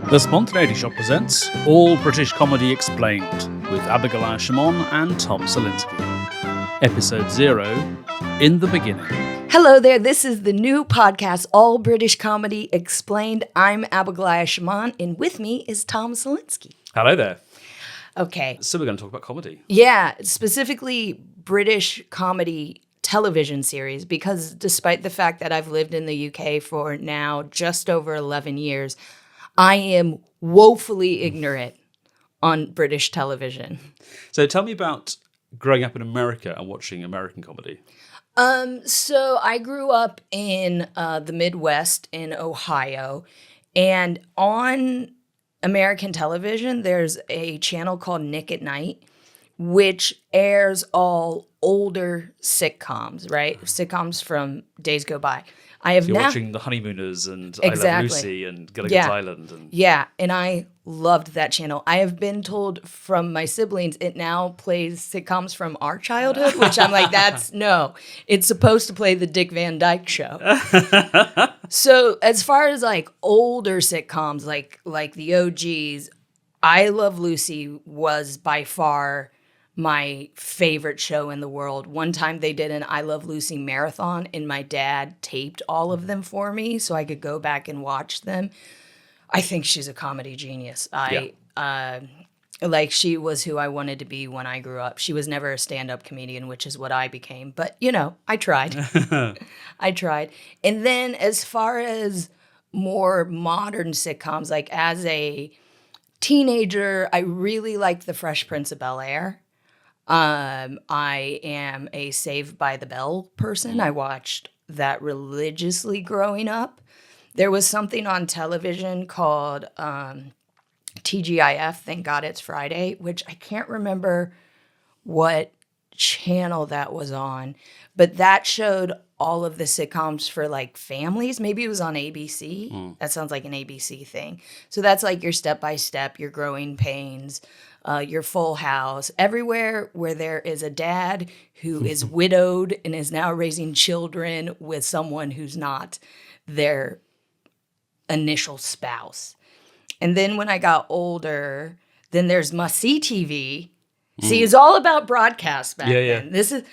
The Spontaneity Shop presents All British Comedy Explained with Abigoliah, Schamaun and Tom Salinsky. Episode 0, In the Beginning. Hello there, this is the new podcast, All British Comedy Explained. I'm Abigoliah, Schamaun, and with me is Tom Salinsky. Hello there. Okay. So we're going to talk about comedy. Yeah, specifically British comedy television series, because despite the fact that I've lived in the UK for now just over 11 years, I am woefully ignorant on British television. So tell me about growing up in America and watching American comedy. So I grew up in the Midwest in Ohio, and on American television, there's a channel called Nick at Night, which airs all older sitcoms, right? Sitcoms from days go by. You're watching The Honeymooners and I Love Lucy and Gilligan's Island. And I loved that channel. I have been told from my siblings it now plays sitcoms from our childhood, which I'm like, no. It's supposed to play the Dick Van Dyke Show. So as far as like older sitcoms, like the OGs, I Love Lucy was by far my favorite show in the world. One time they did an I Love Lucy marathon and my dad taped all of them for me so I could go back and watch them. I think she's a comedy genius. She was who I wanted to be when I grew up. She was never a stand-up comedian, which is what I became. But, I tried. I tried. And then as far as more modern sitcoms, like as a teenager, I really liked The Fresh Prince of Bel-Air. I am a Saved by the Bell person. I watched that religiously growing up. There was something on television called TGIF, Thank God It's Friday, which I can't remember what channel that was on, but that showed all of the sitcoms for like families. Maybe it was on ABC. That sounds like an ABC thing. So that's like your Step by Step, your Growing Pains, your Full House, everywhere where there is a dad who is widowed and is now raising children with someone who's not their initial spouse. And then when I got older, then there's must-see TV. See, it's all about broadcast back then. This is.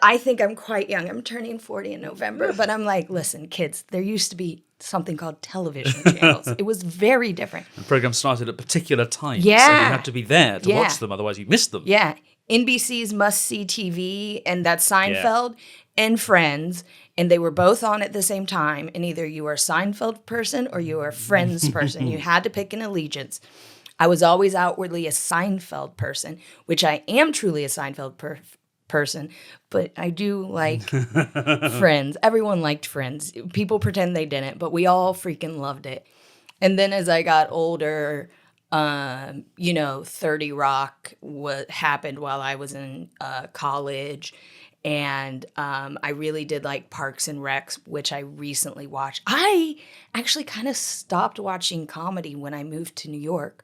I think I'm quite young. I'm turning 40 in November, but I'm like, listen, kids, there used to be something called television channels. It was very different. And programs started at particular times, so you had to be there to watch them, otherwise you missed them. Yeah, NBC's must-see TV, and that's Seinfeld and Friends, and they were both on at the same time, and either you were a Seinfeld person or you were a Friends person. You had to pick an allegiance. I was always outwardly a Seinfeld person, which I am truly a Seinfeld person, but I do like Friends. Everyone liked Friends. People pretend they didn't, but we all freaking loved it. And then as I got older, 30 Rock happened while I was in college. And I really did like Parks and Recs, which I recently watched. I actually kind of stopped watching comedy when I moved to New York.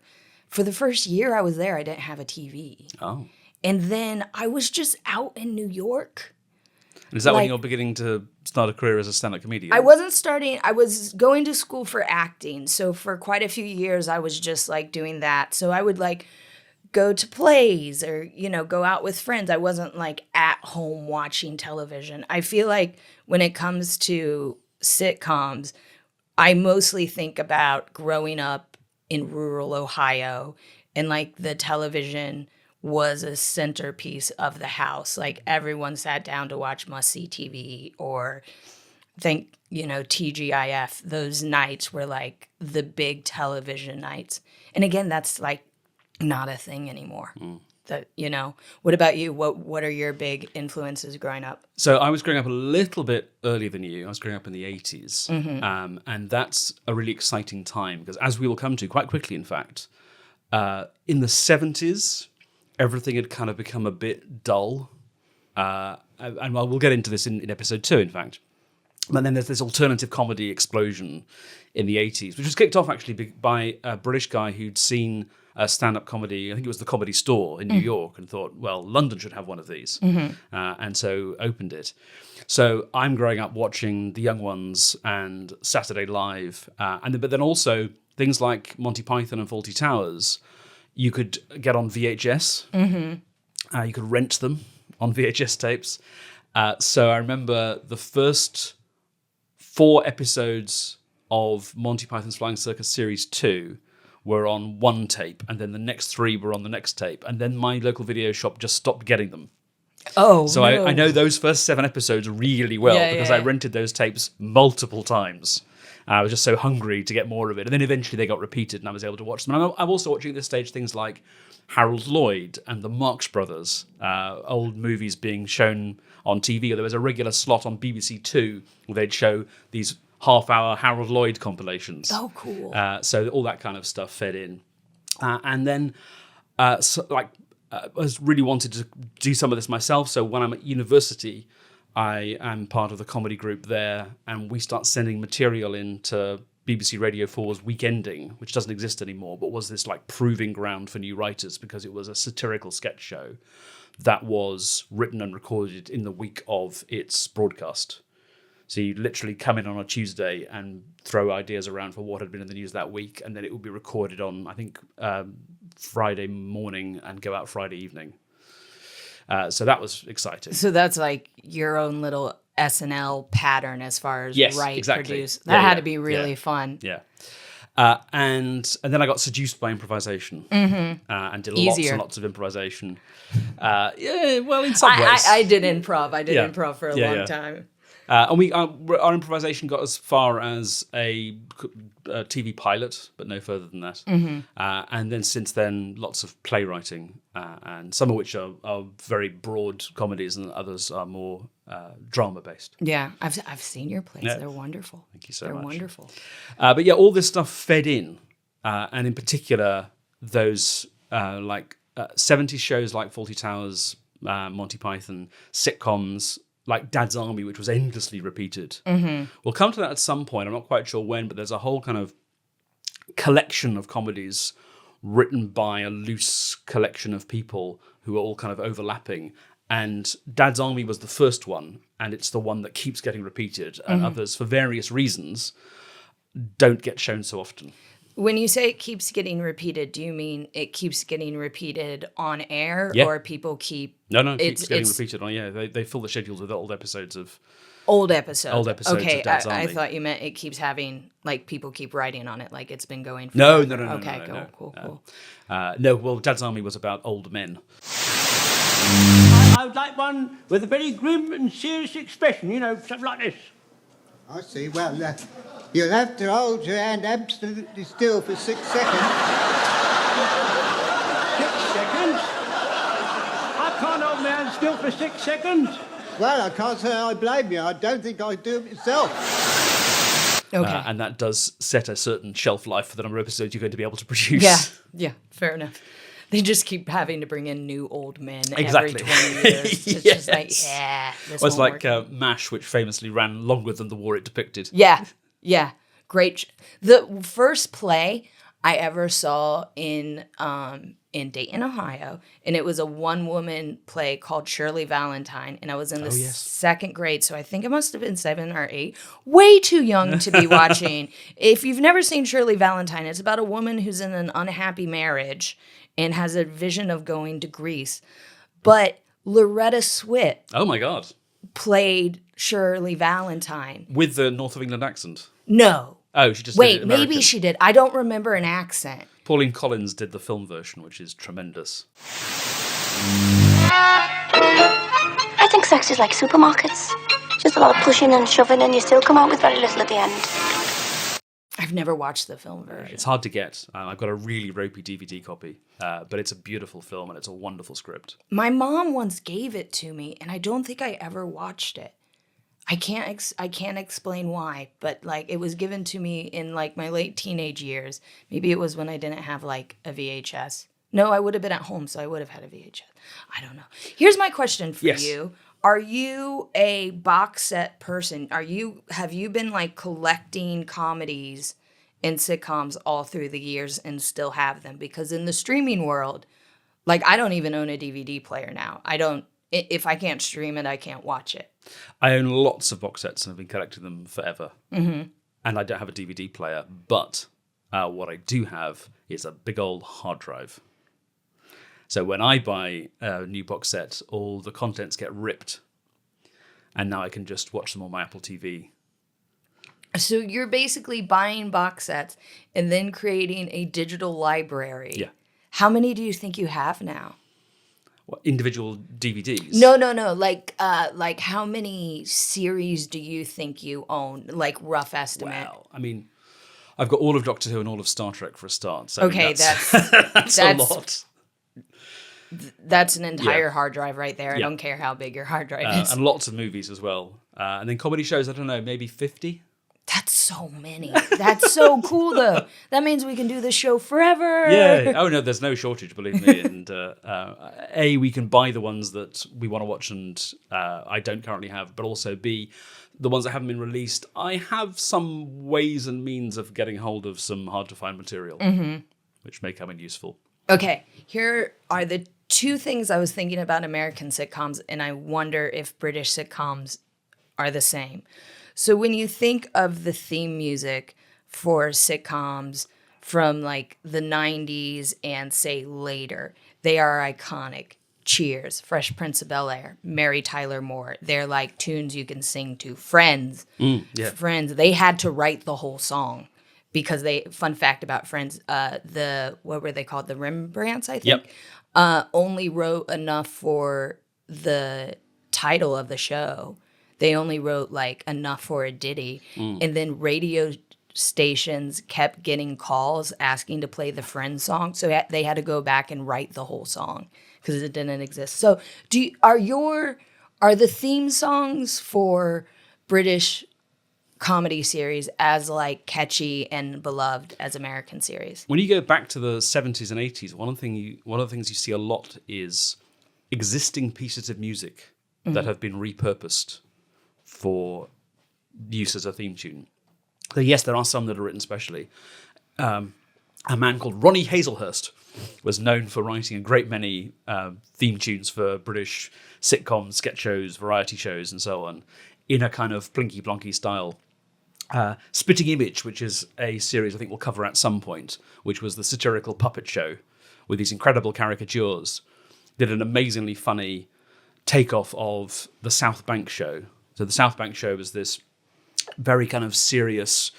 For the first year I was there, I didn't have a TV. Oh. And then I was just out in New York. And is that when you're beginning to start a career as a stand-up comedian? I wasn't starting. I was going to school for acting. So for quite a few years, I was just like doing that. So I would like go to plays or, go out with friends. I wasn't like at home watching television. I feel like when it comes to sitcoms, I mostly think about growing up in rural Ohio, and like the television was a centerpiece of the house. Like everyone sat down to watch must-see TV or TGIF. Those nights were like the big television nights. And again, that's like not a thing anymore. What about you? What are your big influences growing up? So I was growing up a little bit earlier than you. I was growing up in the 80s. And that's a really exciting time because as we will come to quite quickly, in fact, in the 70s, everything had kind of become a bit dull. And we'll get into this in episode 2, in fact. And then there's this alternative comedy explosion in the 80s, which was kicked off actually by a British guy who'd seen stand-up comedy, I think it was the Comedy Store in New York, and thought, well, London should have one of these. And so opened it. So I'm growing up watching The Young Ones and Saturday Live, but then also things like Monty Python and Fawlty Towers, you could get on VHS. Mm-hmm. You could rent them on VHS tapes. So I remember the first 4 episodes of Monty Python's Flying Circus Series 2 were on one tape, and then the next 3 were on the next tape, and then my local video shop just stopped getting them. Oh, so no. I know those first 7 episodes really well because I rented those tapes multiple times. I was just so hungry to get more of it. And then eventually they got repeated and I was able to watch them. And I'm also watching at this stage things like Harold Lloyd and the Marx Brothers, old movies being shown on TV. There was a regular slot on BBC Two where they'd show these half-hour Harold Lloyd compilations. Oh, cool. So all that kind of stuff fed in. And then I was really wanted to do some of this myself. So when I'm at university, I am part of the comedy group there, and we start sending material into BBC Radio 4's Weekending, which doesn't exist anymore, but was this like proving ground for new writers because it was a satirical sketch show that was written and recorded in the week of its broadcast. So you literally come in on a Tuesday and throw ideas around for what had been in the news that week, and then it would be recorded on, I think, Friday morning and go out Friday evening. So that was exciting. So that's like your own little SNL pattern as far as produce. That had to be really fun. Yeah. And then I got seduced by improvisation and did lots and lots of improvisation. In some ways. I did improv. I did improv for a long time. And our improvisation got as far as a TV pilot, but no further than that. Mm-hmm. And then since then, lots of playwriting, and some of which are very broad comedies, and others are more drama-based. Yeah, I've seen your plays. Yeah. They're wonderful. Thank you so much. They're wonderful. But yeah, all this stuff fed in, and in particular, those 70s shows like Fawlty Towers, Monty Python, sitcoms, like Dad's Army, which was endlessly repeated. Mm-hmm. We'll come to that at some point. I'm not quite sure when, but there's a whole kind of collection of comedies written by a loose collection of people who are all kind of overlapping. And Dad's Army was the first one, and it's the one that keeps getting repeated. And others, for various reasons, don't get shown so often. When you say it keeps getting repeated, do you mean it keeps getting repeated on air, or people keep... No, it keeps getting repeated on air. They fill the schedules with old episodes of... Old episodes of Dad's Army. I thought you meant it keeps having, like, people keep writing on it, like it's been going for... No. Okay, cool. No, Dad's Army was about old men. I would like one with a very grim and serious expression, something like this. I see. Well, you'll have to hold your hand absolutely still for 6 seconds. 6 seconds? I can't hold my hand still for 6 seconds. Well, I can't say I blame you. I don't think I'd do it myself. Okay. And that does set a certain shelf life for the number of episodes you're going to be able to produce. Yeah, fair enough. They just keep having to bring in new old men every 20 years. It's just like, this it's won't like work. MASH, which famously ran longer than the war it depicted. Yeah. Great. The first play I ever saw in Dayton, Ohio, and it was a one-woman play called Shirley Valentine, and I was in the second grade, so I think it must have been 7 or 8. Way too young to be watching. If you've never seen Shirley Valentine, it's about a woman who's in an unhappy marriage and has a vision of going to Greece. But Loretta Swit Oh my God. played Shirley Valentine. With the North of England accent? No. Oh, she just Wait, did it American. maybe she did. I don't remember an accent. Pauline Collins did the film version, which is tremendous. I think sex is like supermarkets. Just a lot of pushing and shoving, and you still come out with very little at the end. I've never watched the film version. It's hard to get. I've got a really ropey DVD copy, but it's a beautiful film and it's a wonderful script. My mom once gave it to me, and I don't think I ever watched it. I can't explain why, but like it was given to me in like my late teenage years. Maybe it was when I didn't have like a VHS. No, I would have been at home, so I would have had a VHS. I don't know. Here's my question for you. Are you a box set person? Have you been like collecting comedies and sitcoms all through the years and still have them? Because in the streaming world, like I don't even own a DVD player now. If I can't stream it, I can't watch it. I own lots of box sets and have been collecting them forever. Mm-hmm. And I don't have a DVD player, but What I do have is a big old hard drive. So when I buy a new box set, all the contents get ripped. And now I can just watch them on my Apple TV. So you're basically buying box sets and then creating a digital library. Yeah. How many do you think you have now? What, individual DVDs? No. Like how many series do you think you own? Like rough estimate. Well, I mean, I've got all of Doctor Who and all of Star Trek for a start. So I mean, Okay, that's a lot. That's an entire Yeah. hard drive right there. I don't care how big your hard drive is. And lots of movies as well. And then comedy shows, I don't know, maybe 50? That's so many. That's so cool, though. That means we can do this show forever. Yeah. Oh, no, there's no shortage, believe me. And A, we can buy the ones that we want to watch and I don't currently have, but also B, the ones that haven't been released, I have some ways and means of getting hold of some hard-to-find material, which may come in useful. Okay, here are the two things I was thinking about American sitcoms, and I wonder if British sitcoms are the same. So when you think of the theme music for sitcoms from like the 90s and say later, they are iconic. Cheers, Fresh Prince of Bel-Air, Mary Tyler Moore. They're like tunes you can sing to. Friends. Friends. They had to write the whole song because fun fact about Friends, what were they called? The Rembrandts, I think. Yep. Only wrote enough for the title of the show. They only wrote like enough for a ditty. And then radio stations kept getting calls asking to play the Friends song. So they had to go back and write the whole song because it didn't exist. So are the theme songs for British comedy series as like catchy and beloved as American series? When you go back to the 70s and 80s, one of the things you see a lot is existing pieces of music that have been repurposed for use as a theme tune. So yes, there are some that are written specially. A man called Ronnie Hazelhurst was known for writing a great many theme tunes for British sitcoms, sketch shows, variety shows, and so on, in a kind of plinky plonky style. Spitting Image, which is a series I think we'll cover at some point, which was the satirical puppet show with these incredible caricatures, did an amazingly funny takeoff of the South Bank show. So the South Bank show was this very kind of serious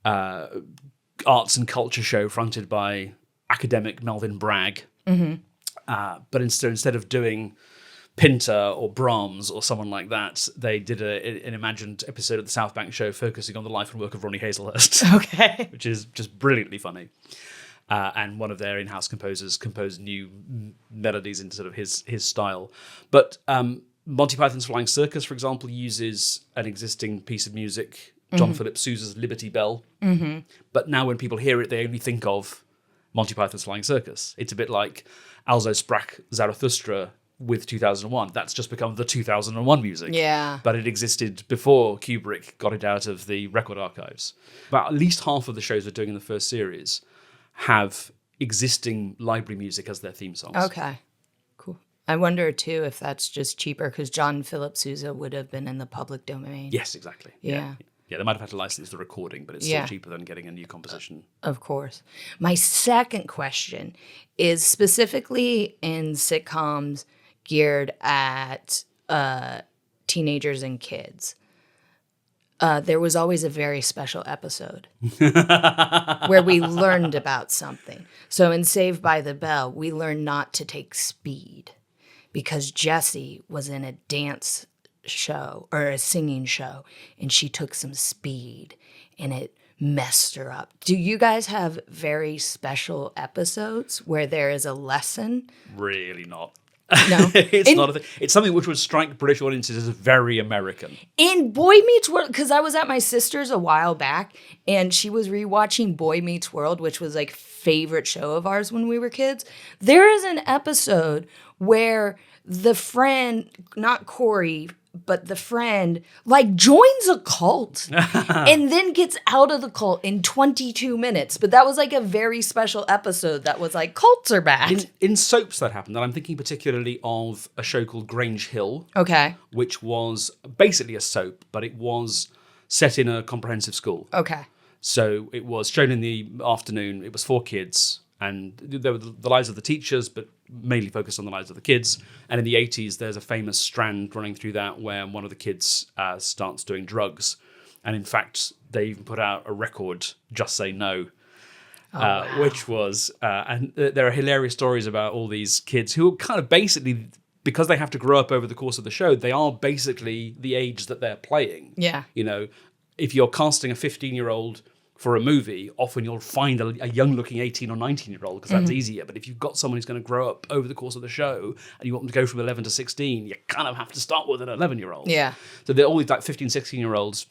arts and culture show fronted by academic Melvin Bragg. But instead of doing Pinter or Brahms or someone like that, they did an imagined episode of the South Bank show focusing on the life and work of Ronnie Hazelhurst. Okay. Which is just brilliantly funny. And one of their in-house composers composed new melodies into sort of his style. But Monty Python's Flying Circus, for example, uses an existing piece of music, John Philip Sousa's Liberty Bell. But now when people hear it, they only think of Monty Python's Flying Circus. It's a bit like Also Sprach Zarathustra with 2001. That's just become the 2001 music. Yeah. But it existed before Kubrick got it out of the record archives. But at least half of the shows we're doing in the first series have existing library music as their theme songs. Okay. Cool. I wonder, too, if that's just cheaper because John Philip Sousa would have been in the public domain. Yes, exactly. Yeah. Yeah, they might have had to license the recording, but it's still cheaper than getting a new composition. Of course. My second question is specifically in sitcoms geared at teenagers and kids. There was always a very special episode where we learned about something. So in Saved by the Bell, we learned not to take speed because Jessie was in a dance show or a singing show and she took some speed and it messed her up. Do you guys have very special episodes where there is a lesson? Really not. No. It's not a thing. It's something which would strike British audiences as very American. In Boy Meets World, because I was at my sister's a while back and she was rewatching Boy Meets World, which was like favorite show of ours when we were kids. There is an episode where the friend, not Corey, but the friend like joins a cult and then gets out of the cult in 22 minutes. But that was like a very special episode that was like, cults are bad. In soaps that happened, and I'm thinking particularly of a show called Grange Hill, Okay. which was basically a soap, but it was set in a comprehensive school. Okay. So it was shown in the afternoon. It was for kids, and there were the lives of the teachers, but mainly focused on the lives of the kids. And in the 80s, there's a famous strand running through that where one of the kids starts doing drugs. And in fact, they even put out a record, Just Say No, which was, and there are hilarious stories about all these kids who are kind of basically, because they have to grow up over the course of the show, they are basically the age that they're playing. Yeah. You know, if you're casting a 15-year-old for a movie, often you'll find a young-looking 18 or 19-year-old because that's easier. But if you've got someone who's going to grow up over the course of the show and you want them to go from 11 to 16, you kind of have to start with an 11-year-old. Yeah. So they're all these like 15, 16-year-olds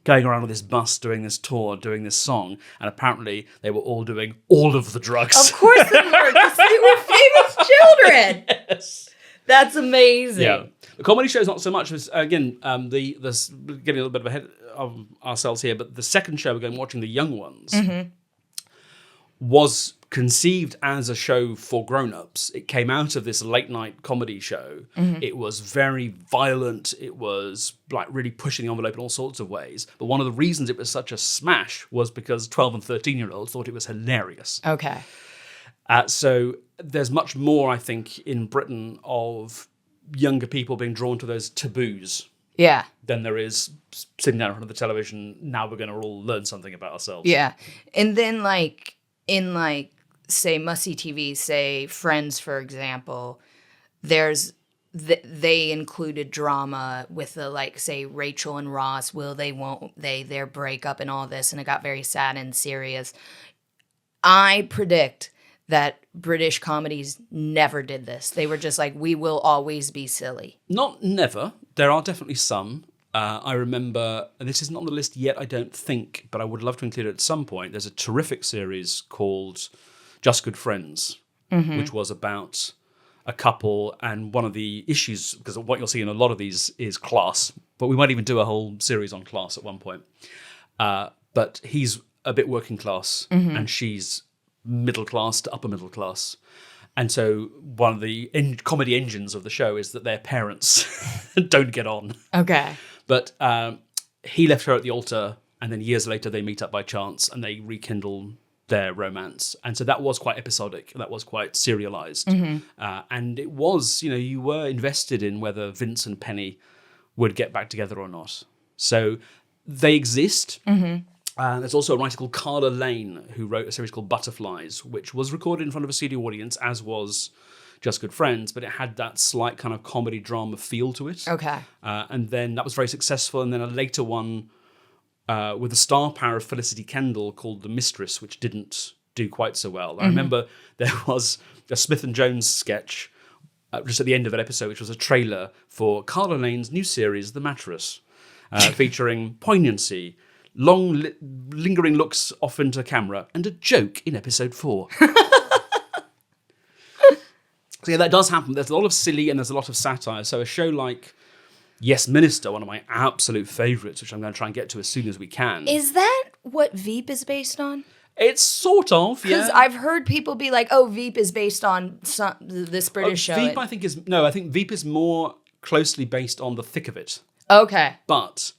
going around with this bus, doing this tour, doing this song, and apparently they were all doing all of the drugs. Of course they were, because they were famous children. Yes. That's amazing. Yeah. The comedy show is not so much as, again, getting a little bit of ahead of ourselves here, but the second show, we're going watching The Young Ones, was conceived as a show for grown-ups. It came out of this late-night comedy show. It was very violent. It was like really pushing the envelope in all sorts of ways. But one of the reasons it was such a smash was because 12 and 13-year-olds thought it was hilarious. Okay. So there's much more, I think, in Britain of younger people being drawn to those taboos Yeah. than there is sitting down in front of the television. Now we're going to all learn something about ourselves. Yeah. And then in say Must-See TV, say Friends, for example, there's they included drama with the say Rachel and Ross, will they, won't they, their breakup and all this, and it got very sad and serious. I predict that British comedies never did this. They were just like, we will always be silly. Not never. There are definitely some. I remember, and this isn't on the list yet, I don't think, but I would love to include it at some point. There's a terrific series called Just Good Friends, which was about a couple, and one of the issues, because what you'll see in a lot of these is class, but we might even do a whole series on class at one point. But he's a bit working class, and she's middle class to upper middle class. And so one of the comedy engines of the show is that their parents don't get on. Okay. But he left her at the altar, and then years later they meet up by chance and they rekindle their romance. And so that was quite episodic. That was quite serialized. And it was, you were invested in whether Vince and Penny would get back together or not. So they exist. There's also a writer called Carla Lane who wrote a series called Butterflies, which was recorded in front of a studio audience, as was Just Good Friends, but it had that slight kind of comedy drama feel to it. Okay. And then that was very successful. And then a later one with the star power of Felicity Kendall called The Mistress, which didn't do quite so well. I remember there was a Smith and Jones sketch just at the end of an episode, which was a trailer for Carla Lane's new series, The Mattress, featuring poignancy, long lingering looks off into camera, and a joke in episode 4. So yeah, that does happen. There's a lot of silly and there's a lot of satire. So a show like Yes Minister, one of my absolute favourites, which I'm going to try and get to as soon as we can. Is that what Veep is based on? It's sort of, yeah. Because I've heard people be like, oh, Veep is based on this British show. Veep, I think Veep is more closely based on The Thick of It. Okay. But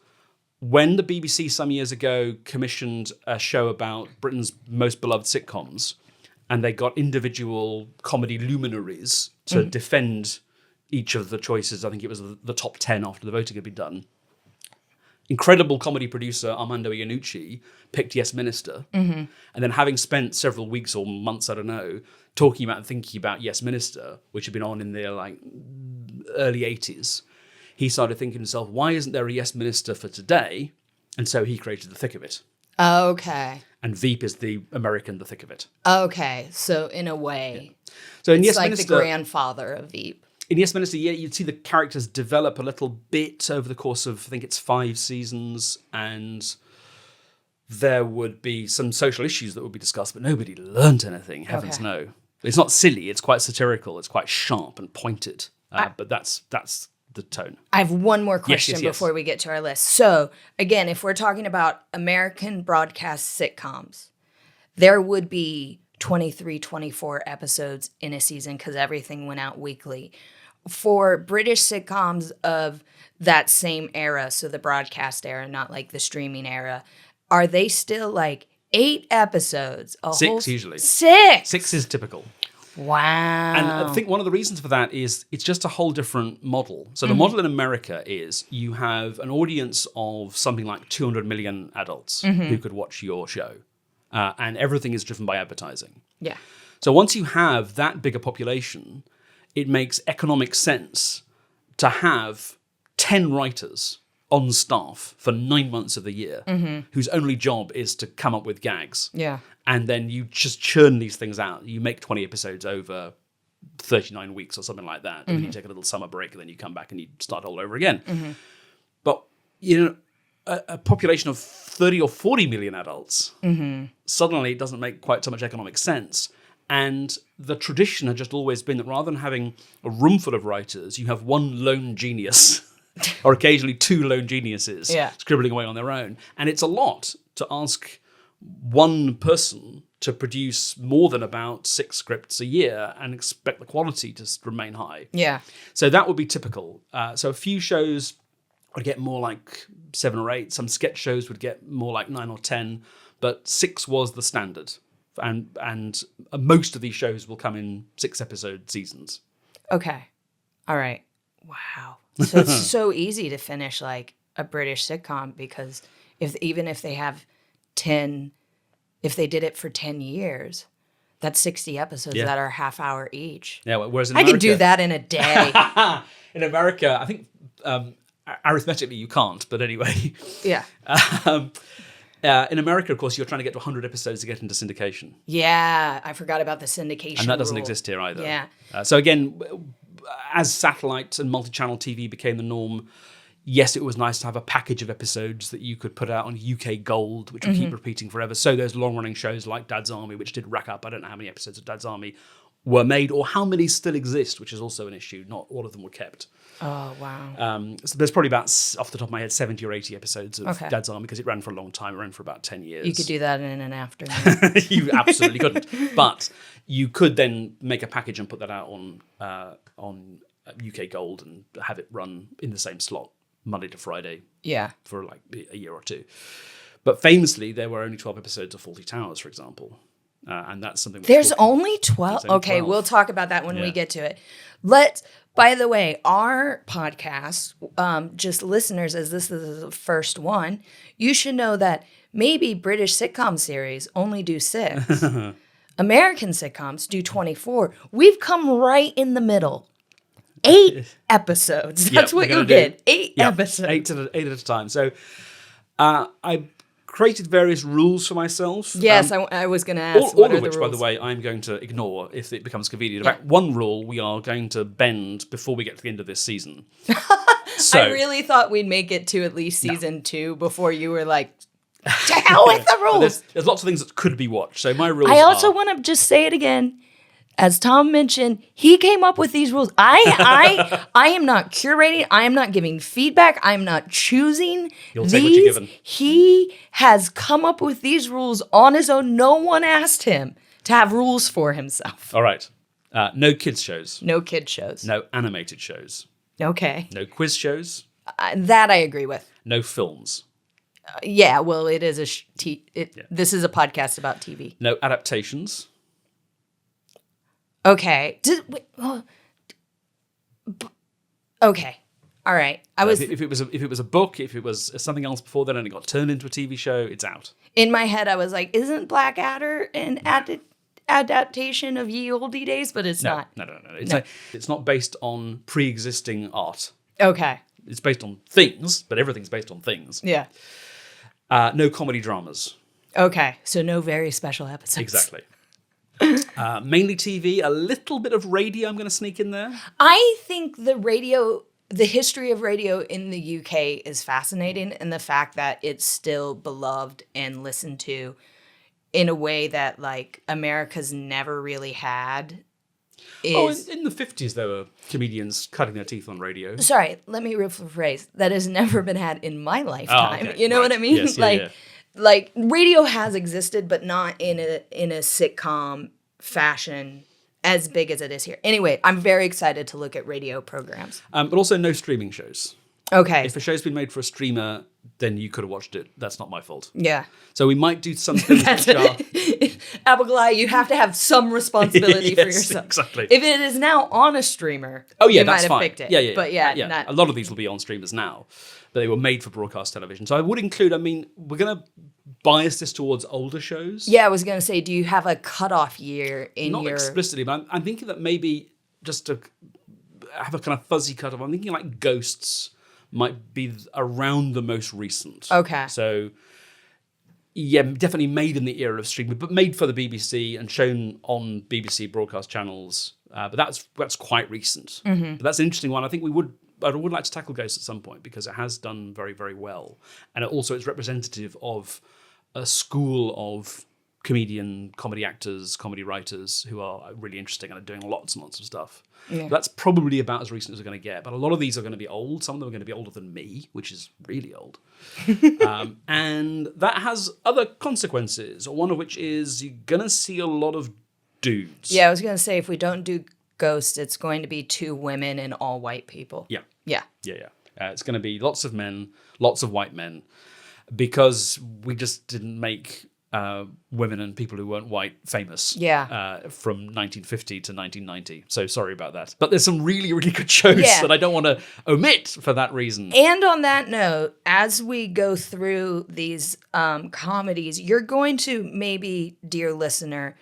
when the BBC some years ago commissioned a show about Britain's most beloved sitcoms, and they got individual comedy luminaries to defend each of the choices, I think it was the top 10 after the voting had been done, incredible comedy producer Armando Iannucci picked Yes Minister. And then having spent several weeks or months, I don't know, talking about and thinking about Yes Minister, which had been on in the early 80s, he started thinking to himself, why isn't there a Yes Minister for today? And so he created The Thick of It. Okay. And Veep is the American The Thick of It. Okay. So in a way, So in it's Yes like Minister, the grandfather of Veep. in Yes Minister, yeah, you'd see the characters develop a little bit over the course of, I think it's 5 seasons, and there would be some social issues that would be discussed, but nobody learned anything, heavens no. It's not silly, it's quite satirical, it's quite sharp and pointed, but that's the tone. I have one more question Yes. before we get to our list. So, again, if we're talking about American broadcast sitcoms, there would be 23, 24 episodes in a season because everything went out weekly. For British sitcoms of that same era, so the broadcast era, not like the streaming era, are they still like 8 episodes? Six usually. 6? 6 is typical. Wow. And I think one of the reasons for that is it's just a whole different model. So the model in America is you have an audience of something like 200 million adults who could watch your show. And everything is driven by advertising. Yeah. So once you have that bigger population, it makes economic sense to have 10 writers on staff for 9 months of the year whose only job is to come up with gags. Yeah. And then you just churn these things out. You make 20 episodes over 39 weeks or something like that. And then you take a little summer break and then you come back and you start all over again. But, a population of 30 or 40 million adults, suddenly it doesn't make quite so much economic sense. And the tradition had just always been that rather than having a room full of writers, you have one lone genius or occasionally 2 lone geniuses scribbling away on their own. And it's a lot to ask one person to produce more than about 6 scripts a year and expect the quality to remain high. Yeah. So that would be typical. So a few shows would get more like 7 or 8. Some sketch shows would get more like 9 or 10. But 6 was the standard. And most of these shows will come in 6-episode seasons. Okay. All right. Wow. So it's so easy to finish like a British sitcom because even if they have 10, if they did it for 10 years, that's 60 episodes that are half hour each. Yeah, whereas in I America, could do that in a day. In America, I think arithmetically you can't, but anyway. Yeah. In America, of course, you're trying to get to 100 episodes to get into syndication. Yeah. I forgot about the syndication And that doesn't rule. exist here either. Yeah. So again, as satellite and multi-channel TV became the norm, yes, it was nice to have a package of episodes that you could put out on UK Gold, which would keep repeating forever. So those long-running shows like Dad's Army, which did rack up, I don't know how many episodes of Dad's Army were made or how many still exist, which is also an issue. Not all of them were kept. Oh, wow. So there's probably about, off the top of my head, 70 or 80 episodes of Okay. Dad's Army because it ran for a long time. It ran for about 10 years. You could do that in an afternoon. You absolutely couldn't. But you could then make a package and put that out on UK Gold and have it run in the same slot Monday to Friday Yeah. for like a year or two. But famously, there were only 12 episodes of Fawlty Towers, for example. And that's something... There's only 12? There's only Okay, 12. we'll talk about that when we Yeah. get to it. By the way, our podcast, just listeners, as this is the first one, you should know that maybe British sitcom series only do 6. American sitcoms do 24. We've come right in the middle. 8 episodes. That's what you'll get. 8 episodes. 8 at a time. So I created various rules for myself. Yes, I was going to ask, All what are of which, the by rules? the way, I'm going to ignore if it becomes convenient. In fact, one rule we are going to bend before we get to the end of this season. So, I really thought we'd make it to at least season 2 before you were like, to hell with the rules. there's lots of things that could be watched. So my rules I also are... want to just say it again. As Tom mentioned, he came up with these rules. I am not curating. I am not giving feedback. I am not choosing You'll these. take what you're given. He has come up with these rules on his own. No one asked him to have rules for himself. All right. No kids shows. No kid shows. No animated shows. Okay. No quiz shows. That I agree with. No films. Yeah, well, it is this is a podcast about TV. No adaptations. Okay. Okay. All right. If it was a book, if it was something else before then and it got turned into a TV show, it's out. In my head, I was like, isn't Blackadder an adaptation of Ye Olde Days? But it's not. No. It's not based on pre-existing art. Okay. It's based on things, but everything's based on things. Yeah. No comedy dramas. Okay. So no very special episodes. Exactly. Mainly TV, a little bit of radio I'm going to sneak in there. I think the history of radio in the UK is fascinating, and the fact that it's still beloved and listened to in a way that like America's never really had. In the 50s, there were comedians cutting their teeth on radio. Sorry, let me rephrase. That has never been had in my lifetime. Okay, You know what I mean? Yes, yeah. Like radio has existed, but not in a sitcom fashion as big as it is here. Anyway, I'm very excited to look at radio programs. But also no streaming shows. Okay. If a show's been made for a streamer, then you could have watched it. That's not my fault. Yeah. So we might do some things which are... Abigoliah, you have to have some responsibility for Yes, yourself. exactly. If it is now on a streamer, Oh yeah, you that's might fine. have picked it. Yeah. But not, a lot of these will be on streamers now, but they were made for broadcast television. So I would include. I mean, we're gonna bias this towards older shows. Yeah, I was gonna say, do you have a cutoff year in Not your? explicitly, but I'm thinking that maybe just to have a kind of fuzzy cutoff. I'm thinking like Ghosts might be around the most recent. Okay. So. Yeah, definitely made in the era of streaming, but made for the BBC and shown on BBC broadcast channels. But that's quite recent. Mm-hmm. But that's an interesting one. I think I would like to tackle Ghost at some point because it has done very, very well, and it also is representative of a school of comedy actors, comedy writers who are really interesting and are doing lots and lots of stuff. Yeah. That's probably about as recent as we're going to get. But a lot of these are going to be old. Some of them are going to be older than me, which is really old. And that has other consequences, one of which is you're going to see a lot of dudes. Yeah, I was gonna say, if we don't do Ghost, it's going to be 2 women and all white people. Yeah. Yeah. It's going to be lots of men, lots of white men, because we just didn't make women and people who weren't white famous from 1950 to 1990. So sorry about that. But there's some really, really good shows that I don't want to omit for that reason. And on that note, as we go through these comedies, you're going to maybe, dear listener,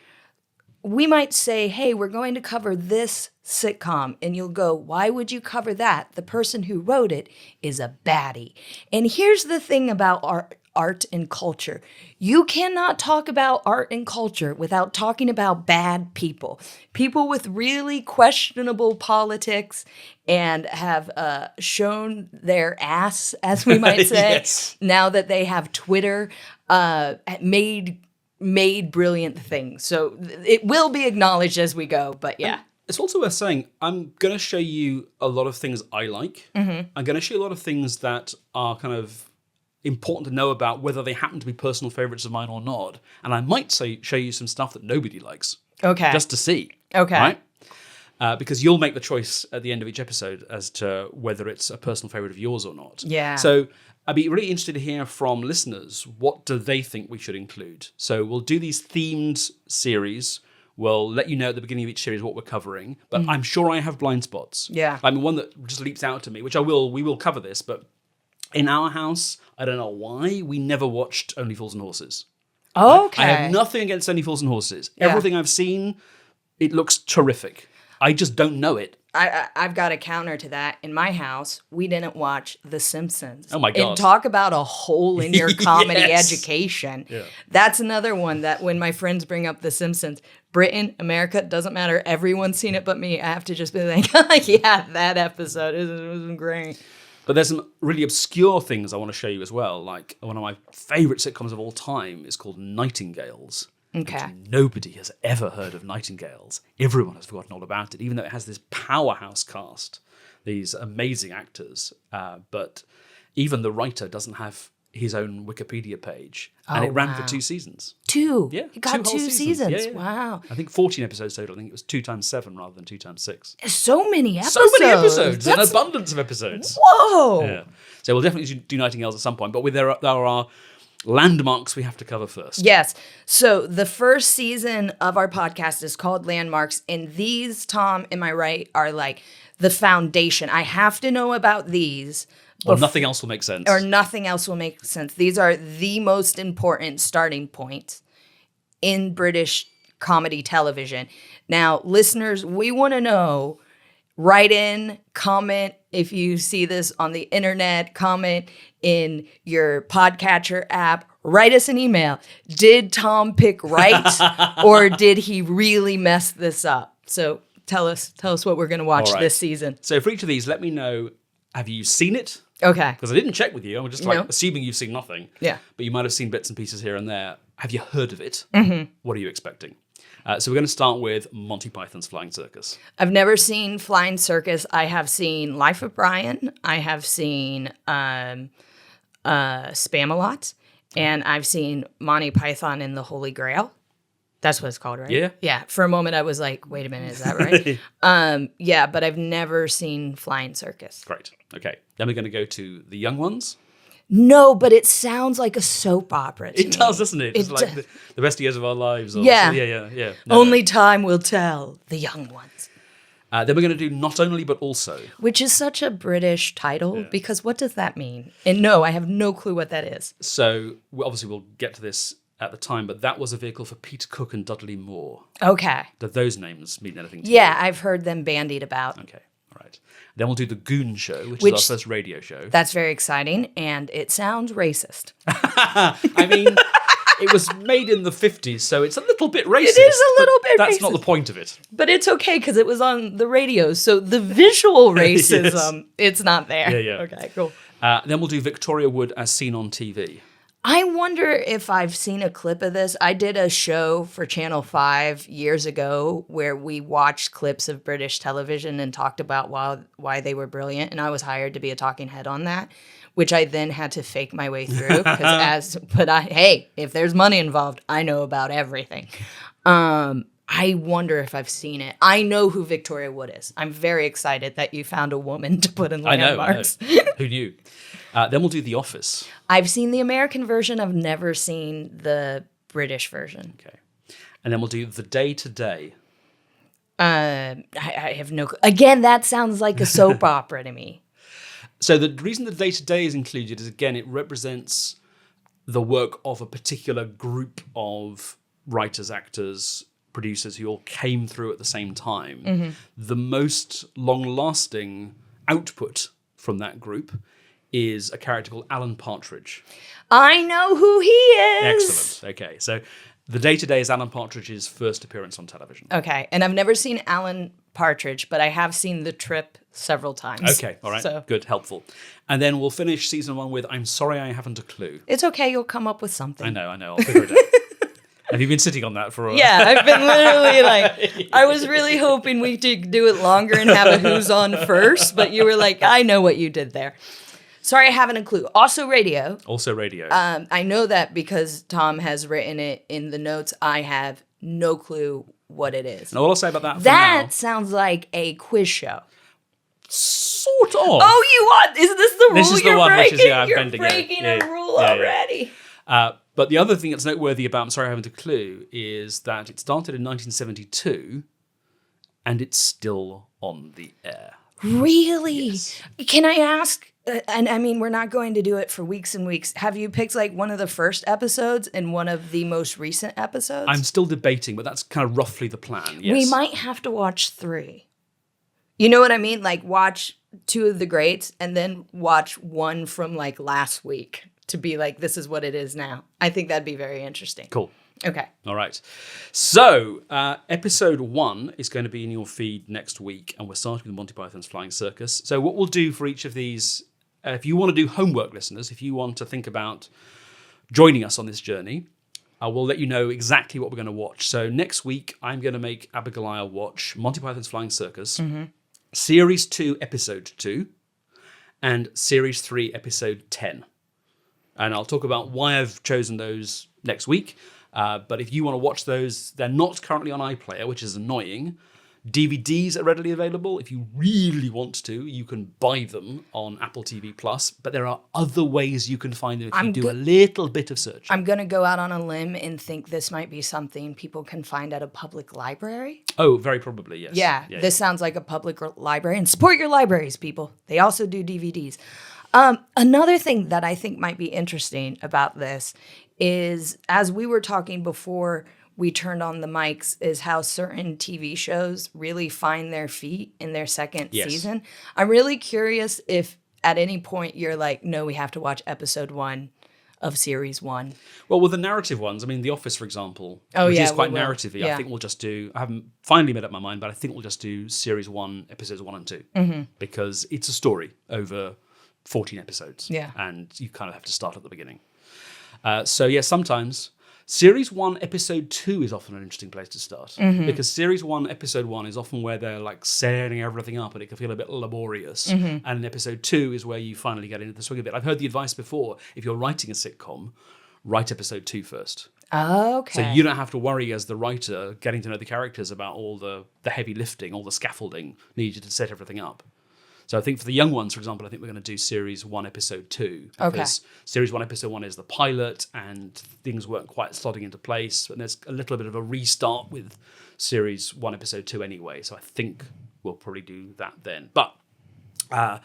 we might say, hey, we're going to cover this sitcom. And you'll go, why would you cover that? The person who wrote it is a baddie. And here's the thing about art and culture. You cannot talk about art and culture without talking about bad people. People with really questionable politics and have shown their ass, as we might say, Yes. now that they have Twitter, made brilliant things. So it will be acknowledged as we go, but yeah. It's also worth saying, I'm going to show you a lot of things I like. Mm-hmm. I'm going to show you a lot of things that are kind of important to know about, whether they happen to be personal favorites of mine or not. And I might show you some stuff that nobody likes. Okay. Just to see. Okay. Right? Because you'll make the choice at the end of each episode as to whether it's a personal favorite of yours or not. Yeah. So I'd be really interested to hear from listeners, what do they think we should include? So we'll do these themed series. We'll let you know at the beginning of each series what we're covering, but I'm sure I have blind spots. Yeah. I mean, one that just leaps out to me, which we will cover this, but in our house, I don't know why, we never watched Only Fools and Horses. Okay. I have nothing against Only Fools and Horses. Yeah. Everything I've seen, it looks terrific. I just don't know it. I've got a counter to that. In my house, we didn't watch The Simpsons. Oh my God. And talk about a hole in your comedy Yes. education. Yeah. That's another one that when my friends bring up The Simpsons, Britain, America, doesn't matter. Everyone's seen it but me. I have to just be like, yeah, that episode was great. But there's some really obscure things I want to show you as well. Like one of my favorite sitcoms of all time is called Nightingales. Okay. Which nobody has ever heard of Nightingales. Everyone has forgotten all about it, even though it has this powerhouse cast, these amazing actors. But even the writer doesn't have his own Wikipedia page. And it ran for 2 seasons. 2? Yeah. It got 2 whole 2 seasons. Yeah, yeah. Wow. I think 14 episodes total. I think it was 2 times 7 rather than 2 times 6. So many episodes. So many episodes. An That's... abundance of episodes. Whoa. Yeah. So we'll definitely do Nightingales at some point. But there are landmarks we have to cover first. Yes. So the first season of our podcast is called Landmarks. And these, Tom, am I right, are like the foundation. I have to know about these. Or nothing else will make sense. Or nothing else will make sense. These are the most important starting points in British comedy television. Now, listeners, we want to know, write in, comment if you see this on the internet, comment in your podcatcher app, write us an email. Did Tom pick right or did he really mess this up? So tell us what we're going to watch this season. So for each of these, let me know, have you seen it? Okay. Because I didn't check with you. I'm just assuming you've seen nothing. Yeah. But you might have seen bits and pieces here and there. Have you heard of it? Mm-hmm. What are you expecting? So we're going to start with Monty Python's Flying Circus. I've never seen Flying Circus. I have seen Life of Brian. I have seen Spam-A-Lot. And I've seen Monty Python and the Holy Grail. That's what it's called, right? Yeah. Yeah. For a moment, I was like, wait a minute, is that right? Yeah, but I've never seen Flying Circus. Great. Okay. Then we're going to go to The Young Ones. No, but it sounds like a soap opera to me. It does, doesn't it? It's It like the best years of our lives. Or, Yeah. Yeah. Only time will tell the young ones. Then we're going to do not only, but also. Which is such a British title, because what does that mean? And no, I have no clue what that is. So, obviously, we'll get to this at the time, but that was a vehicle for Peter Cook and Dudley Moore. Okay. Do those names mean anything to Yeah, you? I've heard them bandied about. Okay, all right. Then we'll do the Goon Show, which is our first radio show. That's very exciting, and it sounds racist. I mean, it was made in the 50s, so it's a little bit racist. It is a little bit That's racist. not the point of it. But it's okay, because it was on the radio, so the visual racism, it's not there. Yeah. Okay, cool. Then we'll do Victoria Wood as seen on TV. I wonder if I've seen a clip of this. I did a show for Channel 5 years ago where we watched clips of British television and talked about why they were brilliant, and I was hired to be a talking head on that, which I then had to fake my way through. Hey, if there's money involved, I know about everything. I wonder if I've seen it. I know who Victoria Wood is. I'm very excited that you found a woman to put in landmarks. I know. Who knew? Then we'll do The Office. I've seen the American version. I've never seen the British version. Okay. And then we'll do The Day to Day. I have no... Again, that sounds like a soap opera to me. So the reason The Day to Day is included is, again, it represents the work of a particular group of writers, actors, producers who all came through at the same time. Mm-hmm. The most long-lasting output from that group is a character called Alan Partridge. I know who he is. Excellent. Okay, so The Day to Day is Alan Partridge's first appearance on television. Okay, and I've never seen Alan Partridge, but I have seen The Trip several times. Okay, all right, So good, helpful. And then we'll finish season 1 with I'm Sorry I Haven't a Clue. it's okay. You'll come up with something. I know, I'll figure it out. Have you been sitting on that for a while? Yeah, I've been literally like, I was really hoping we could do it longer and have a who's on first, but you were like, I know what you did there. Sorry, I haven't a clue. Also radio. Also radio. I know that because Tom has written it in the notes. I have no clue what it is. And all I'll say about that for That now, sounds like a quiz show. sort of. Oh, you want? Is this the rule This is the you're one which breaking? is, yeah, I'm you're bending it. breaking Yeah, a yeah. rule Yeah, yeah. already. But the other thing that's noteworthy about I'm Sorry I Haven't a Clue is that it started in 1972 and it's still on the air. Really? Yes. Can I ask? And I mean, we're not going to do it for weeks and weeks. Have you picked like one of the first episodes and one of the most recent episodes? I'm still debating, but that's kind of roughly the plan. Yes. We might have to watch 3. You know what I mean? Like watch 2 of the greats and then watch one from like last week to be like, this is what it is now. I think that'd be very interesting. Cool. Okay. All right. So, episode 1 is going to be in your feed next week, and we're starting with Monty Python's Flying Circus. So, what we'll do for each of these, if you want to do homework, listeners, if you want to think about joining us on this journey, I will let you know exactly what we're going to watch. So, next week, I'm going to make Abigoliah watch Monty Python's Flying Circus, Series 2, Episode 2, and Series 3, Episode 10. And I'll talk about why I've chosen those next week. But if you want to watch those, they're not currently on iPlayer, which is annoying. DVDs are readily available. If you really want to, you can buy them on Apple TV+. But there are other ways you can find them if you do a little bit of searching. I'm going to go out on a limb and think this might be something people can find at a public library. Oh, very probably, yes. Yeah, this sounds like a public library. And support your libraries, people. They also do DVDs. Another thing that I think might be interesting about this is, as we were talking before we turned on the mics, is how certain TV shows really find their feet in their second season. I'm really curious if at any point you're like, no, we have to watch episode 1 of series 1. Well, with the narrative ones, I mean, The Office, for example, Oh, which yeah, is quite we will. narrative-y. Yeah. I think we'll just do, I haven't finally made up my mind, but I think we'll just do series 1, episodes 1 and 2. Because it's a story over 14 episodes. Yeah. And you kind of have to start at the beginning. So, yeah, sometimes series 1, episode 2 is often an interesting place to start. Because series 1, episode 1 is often where they're like setting everything up and it can feel a bit laborious. And episode 2 is where you finally get into the swing of it. I've heard the advice before, if you're writing a sitcom, write episode 2 first. Okay. So you don't have to worry as the writer getting to know the characters about all the heavy lifting, all the scaffolding needed to set everything up. So I think for the young ones, for example, I think we're going to do series 1, episode 2. Because series 1, episode 1 is the pilot and things weren't quite slotting into place. And there's a little bit of a restart with series 1, episode 2 anyway. So I think we'll probably do that then. But I'll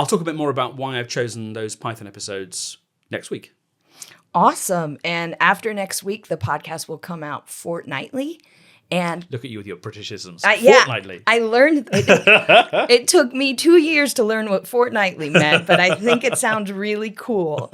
talk a bit more about why I've chosen those Python episodes next week. Awesome. And after next week, the podcast will come out fortnightly. And look at you with your Britishisms. Fortnightly. I learned it took me 2 years to learn what fortnightly meant, but I think it sounds really cool.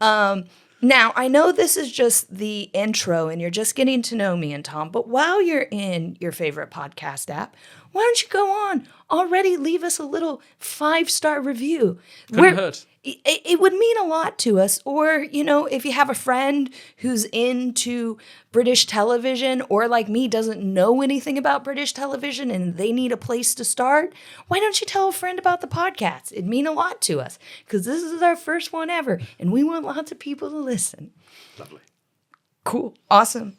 Now, I know this is just the intro and you're just getting to know me and Tom, but while you're in your favorite podcast app, why don't you go on already leave us a little 5-star review? Couldn't hurt. It would mean a lot to us. Or, if you have a friend who's into British television or like me doesn't know anything about British television and they need a place to start, why don't you tell a friend about the podcast? It'd mean a lot to us because this is our first one ever and we want lots of people to listen. Lovely. Cool. Awesome.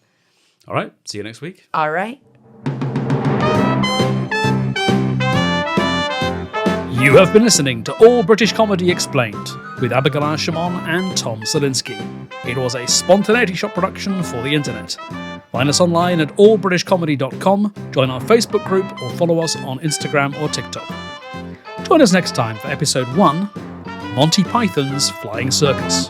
All right. See you next week. All right. You have been listening to All British Comedy Explained with Abigoliah, Schamaun and Tom Salinsky. It was a Spontaneity Shop production for the internet. Find us online at allbritishcomedy.com, join our Facebook group or follow us on Instagram or TikTok. Join us next time for episode 1, Monty Python's Flying Circus.